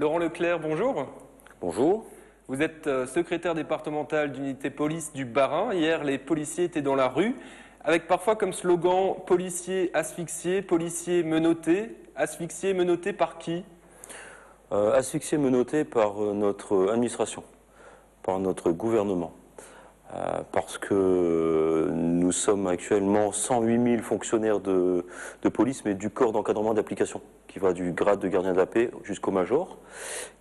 Laurent Leclerc, bonjour. Bonjour. Vous êtes secrétaire départemental d'unité police du Bas-Rhin. Hier, les policiers étaient dans la rue, avec parfois comme slogan « policiers asphyxiés, policiers menottés ». Asphyxiés, menottés par qui? Asphyxiés, menottés par notre administration, par notre gouvernement. Parce que nous sommes actuellement 108 000 fonctionnaires de police, mais du corps d'encadrement d'application, qui va du grade de gardien de la paix jusqu'au major.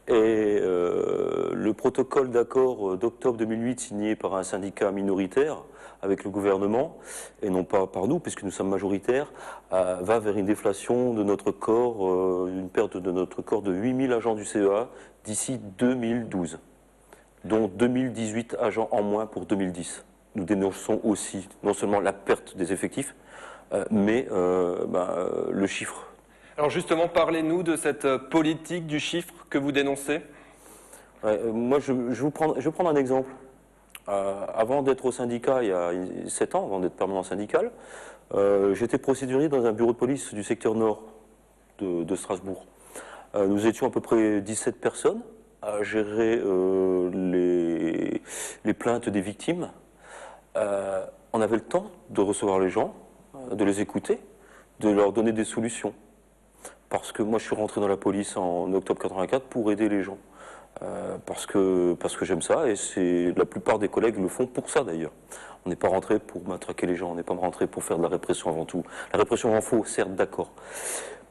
Et le protocole d'accord d'octobre 2008, signé par un syndicat minoritaire avec le gouvernement, et non pas par nous, puisque nous sommes majoritaires, va vers une déflation de notre corps, une perte de notre corps de 8 000 agents du CEA d'ici 2012. Dont 2018 agents en moins pour 2010. Nous dénonçons aussi non seulement la perte des effectifs, mais le chiffre. Alors justement, parlez-nous de cette politique du chiffre que vous dénoncez. Moi, je vais prendre un exemple. Avant d'être au syndicat, il y a 7 ans, avant d'être permanent syndical, j'étais procédurier dans un bureau de police du secteur nord de Strasbourg. Nous étions à peu près 17 personnes à gérer les plaintes des victimes. On avait le temps de recevoir les gens, de les écouter, de leur donner des solutions. Parce que moi je suis rentré dans la police en octobre 84 pour aider les gens. Parce que j'aime ça, et la plupart des collègues le font pour ça d'ailleurs. On n'est pas rentré pour matraquer les gens, on n'est pas rentré pour faire de la répression avant tout. La répression en faut, certes, d'accord.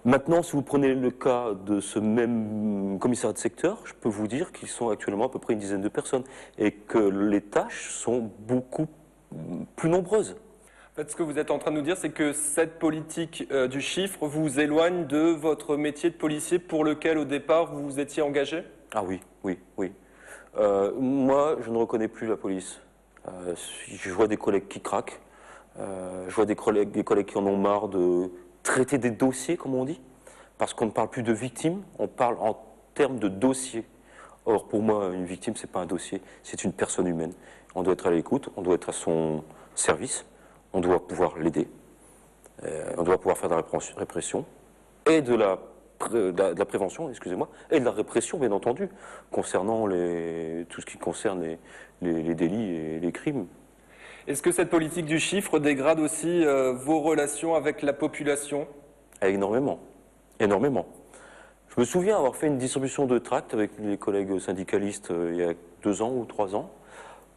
Maintenant, si vous prenez le cas de ce même commissariat de secteur, je peux vous dire qu'ils sont actuellement à peu près une dizaine de personnes et que les tâches sont beaucoup plus nombreuses. En fait, ce que vous êtes en train de nous dire, c'est que cette politique du chiffre vous éloigne de votre métier de policier pour lequel, au départ, vous vous étiez engagé? Ah oui, oui, oui. Moi, je ne reconnais plus la police. Je vois des collègues qui craquent, je vois des collègues qui en ont marre de traiter des dossiers, comme on dit, parce qu'on ne parle plus de victimes, on parle en termes de dossiers. Or, pour moi, une victime, c'est pas un dossier, c'est une personne humaine. On doit être à l'écoute, on doit être à son service, on doit pouvoir l'aider, on doit pouvoir faire de la répression et de la prévention, excusez-moi, et de la répression, bien entendu, concernant tout ce qui concerne les délits et les crimes. Est-ce que cette politique du chiffre dégrade aussi vos relations avec la population? Énormément, énormément. Je me souviens avoir fait une distribution de tracts avec les collègues syndicalistes il y a 2 ans ou 3 ans,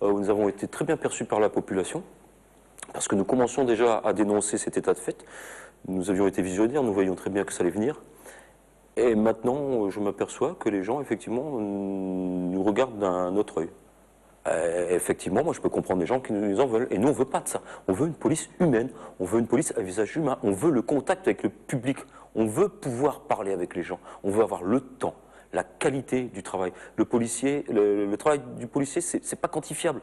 où nous avons été très bien perçus par la population, parce que nous commencions déjà à dénoncer cet état de fait. Nous avions été visionnaires, nous voyions très bien que ça allait venir. Et maintenant, je m'aperçois que les gens, effectivement, nous regardent d'un autre œil. Effectivement, moi je peux comprendre les gens qui nous en veulent. Et nous, on ne veut pas de ça. On veut une police humaine, on veut une police à visage humain, on veut le contact avec le public, on veut pouvoir parler avec les gens, on veut avoir le temps, la qualité du travail. Le travail du policier, c'est pas quantifiable.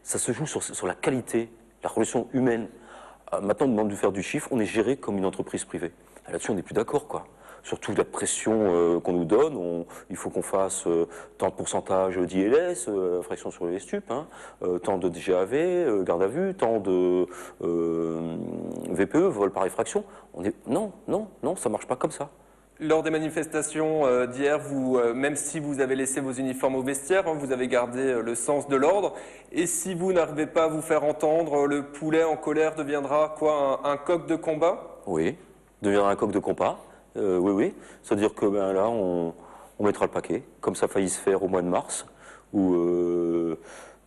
Ça se joue sur la qualité, la relation humaine. Maintenant, on demande de faire du chiffre, on est géré comme une entreprise privée. Là-dessus, on n'est plus d'accord, quoi. Surtout la pression qu'on nous donne, il faut qu'on fasse tant de pourcentage d'ILS, infraction sur les stupes, tant de DGAV, garde à vue, tant de VPE, vol par effraction. Non, ça ne marche pas comme ça. Lors des manifestations d'hier, même si vous avez laissé vos uniformes au vestiaire, vous avez gardé le sens de l'ordre. Et si vous n'arrivez pas à vous faire entendre, le poulet en colère deviendra quoi, un coq de combat? Oui, deviendra un coq de combat. Oui. C'est-à-dire que là, on mettra le paquet, comme ça a failli se faire au mois de mars, où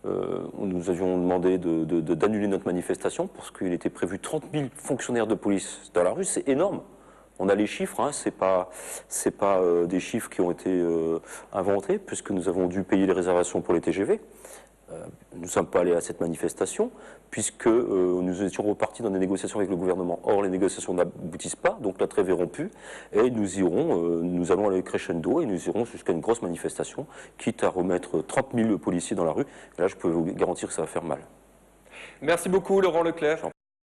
nous avions demandé d'annuler notre manifestation, parce qu'il était prévu 30 000 fonctionnaires de police dans la rue. C'est énorme. On a les chiffres, c'est pas des chiffres qui ont été inventés, puisque nous avons dû payer les réservations pour les TGV. Nous ne sommes pas allés à cette manifestation, puisque nous étions repartis dans des négociations avec le gouvernement. Or, les négociations n'aboutissent pas, donc la trêve est rompue, et nous allons aller crescendo, et nous irons jusqu'à une grosse manifestation, quitte à remettre 30 000 policiers dans la rue. Et là, je peux vous garantir que ça va faire mal. Merci beaucoup, Laurent Leclerc.